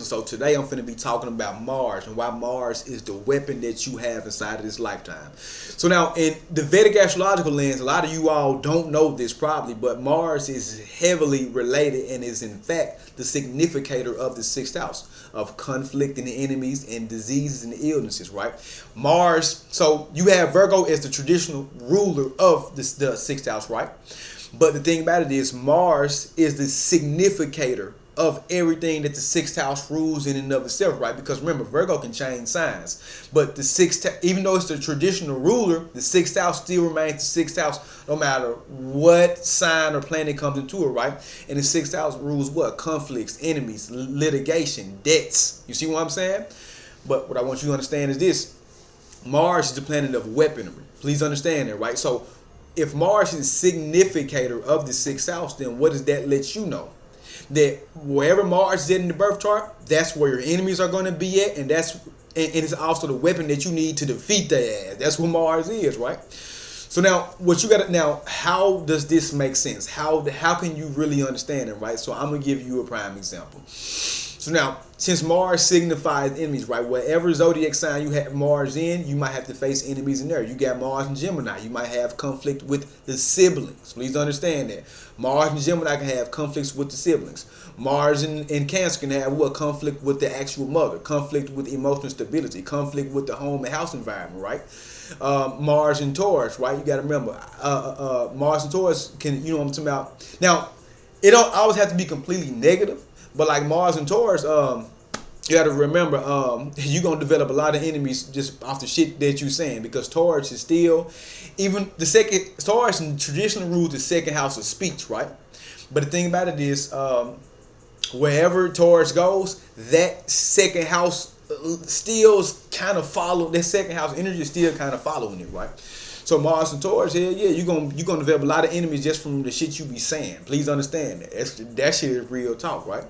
So today I'm finna be talking about Mars and why Mars is the weapon that you have inside of this lifetime. So now in the Vedic astrological lens, a lot of you all don't know this probably, but Mars is heavily related and is in fact the significator of the sixth house of conflict and enemies and diseases and illnesses, right? Mars, so you have Virgo as the traditional ruler of the sixth house, right? But the thing about it is Mars is the significator of everything that the sixth house rules in and of itself, right? Because remember, Virgo can change signs, but the sixth, even though it's the traditional ruler, the sixth house still remains the sixth house, no matter what sign or planet comes into it, right? And the sixth house rules what? Conflicts, enemies, litigation, debts. You see what I'm saying? But what I want you to understand is this: Mars is the planet of weaponry. Please understand that, right? So if Mars is significator of the sixth house, then what does that let you know? That wherever Mars is in the birth chart, that's where your enemies are going to be at, and it's also the weapon that you need to defeat their ass. That's what Mars is, right? So now, what you got to now, how does this make sense? How can you really understand it, right? So I'm gonna give you a prime example. So now, since Mars signifies enemies, right? Whatever zodiac sign you have Mars in, you might have to face enemies in there. You got Mars in Gemini, you might have conflict with the siblings. Please understand that. Mars in Gemini can have conflicts with the siblings. Mars in Cancer can have what? Conflict with the actual mother, conflict with emotional stability, conflict with the home and house environment, right? Mars in Taurus, right? You got to remember, Mars in Taurus can, you know what I'm talking about. Now, it don't always have to be completely negative. But like Mars and Taurus, you got to remember, you're going to develop a lot of enemies just off the shit that you're saying, because Taurus is still, even the second, Taurus traditionally rules the second house of speech, right? But the thing about it is, wherever Taurus goes, that second house still kind of follow, that second house energy is still kind of following it, right? So Mars and Taurus, yeah, you're gonna develop a lot of enemies just from the shit you be saying. Please understand that. That shit is real talk, right?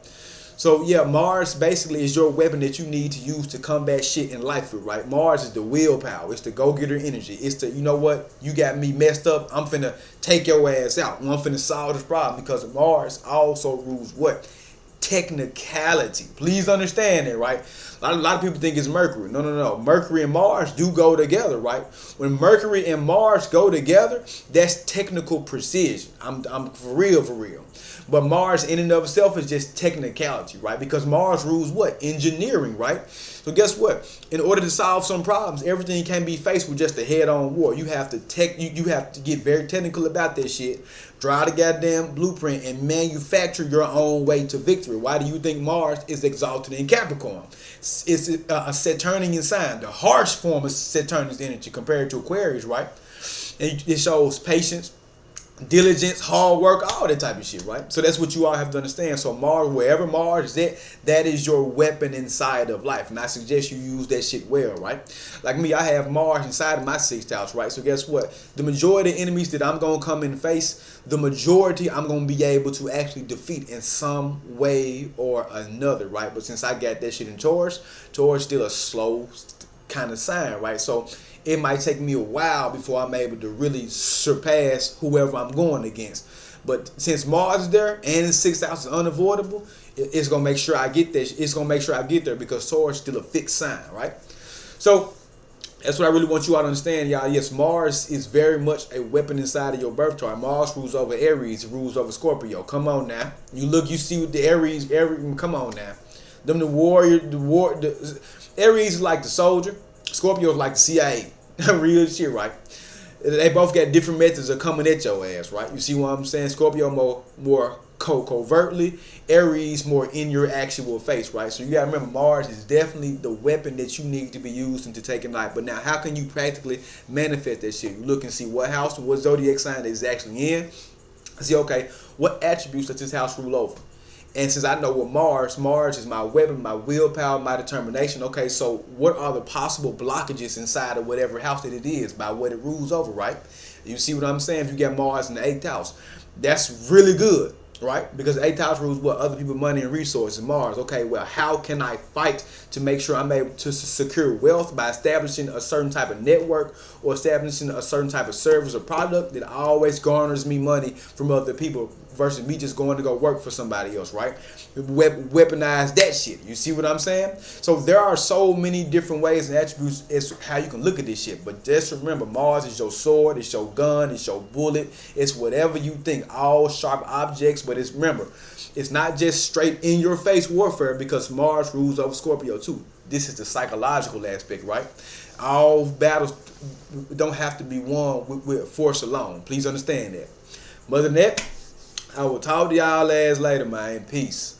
So yeah, Mars basically is your weapon that you need to use to combat shit in life with, right? Mars is the willpower. It's the go-getter energy. It's the, you know what? You got me messed up. I'm finna take your ass out. I'm finna solve this problem, because Mars also rules what? Technicality. Please understand that, right? A lot of people think it's Mercury. No. Mercury and Mars do go together, right? When Mercury and Mars go together, that's technical precision. I'm for real. But Mars in and of itself is just technicality, right? Because Mars rules what? Engineering, right? So guess what? In order to solve some problems, everything can't be faced with just a head-on war. You have to you have to get very technical about that shit. Draw the goddamn blueprint and manufacture your own way to victory. Why do you think Mars is exalted in Capricorn? It's a Saturnian sign, the harsh form of Saturn's energy compared to Aquarius, right? And it shows patience, diligence, hard work, all that type of shit, right? So that's what you all have to understand. So Mars, wherever Mars is at, that is your weapon inside of life. And I suggest you use that shit well, right? Like me, I have Mars inside of my sixth house, right? So guess what? The majority of enemies that I'm going to come and face, the majority I'm going to be able to actually defeat in some way or another, right? But since I got that shit in Taurus, Taurus still a slow kind of sign, right? So it might take me a while before I'm able to really surpass whoever I'm going against. But since Mars is there and the sixth house is unavoidable, it's gonna make sure I get there. It's gonna make sure I get there, because Taurus is still a fixed sign, right? So that's what I really want you all to understand, y'all. Yes, Mars is very much a weapon inside of your birth chart. Mars rules over Aries, rules over Scorpio. Come on now. You look, you see what the Aries, come on now. Them the warrior, Aries is like the soldier. Scorpio is like the CIA. Real shit, right? They both got different methods of coming at your ass, right? You see what I'm saying? Scorpio more covertly, Aries more in your actual face, right? So you gotta remember, Mars is definitely the weapon that you need to be using to take a life. But now, how can you practically manifest that shit? You look and see what house and what zodiac sign it's actually in. See, okay, what attributes does this house rule over? And since I know what Mars is my weapon, my willpower, my determination. Okay, so what are the possible blockages inside of whatever house that it is by what it rules over, right? You see what I'm saying? If you get Mars in the 8th house, that's really good, right? Because the 8th house rules what? Other people, money, and resources. Mars. Okay, well, how can I fight to make sure I'm able to secure wealth? By establishing a certain type of network or establishing a certain type of service or product that always garners me money from other people versus me just going to go work for somebody else, right? Weaponize that shit. You see what I'm saying? So there are so many different ways and attributes as how you can look at this shit. But just remember, Mars is your sword, it's your gun, it's your bullet, it's whatever you think, all sharp objects. But it's, remember, it's not just straight in your face warfare, because Mars rules over Scorpio too. This is the psychological aspect, right? All battles don't have to be won with force alone. Please understand that. Other than that, I will talk to y'all later, man. Peace.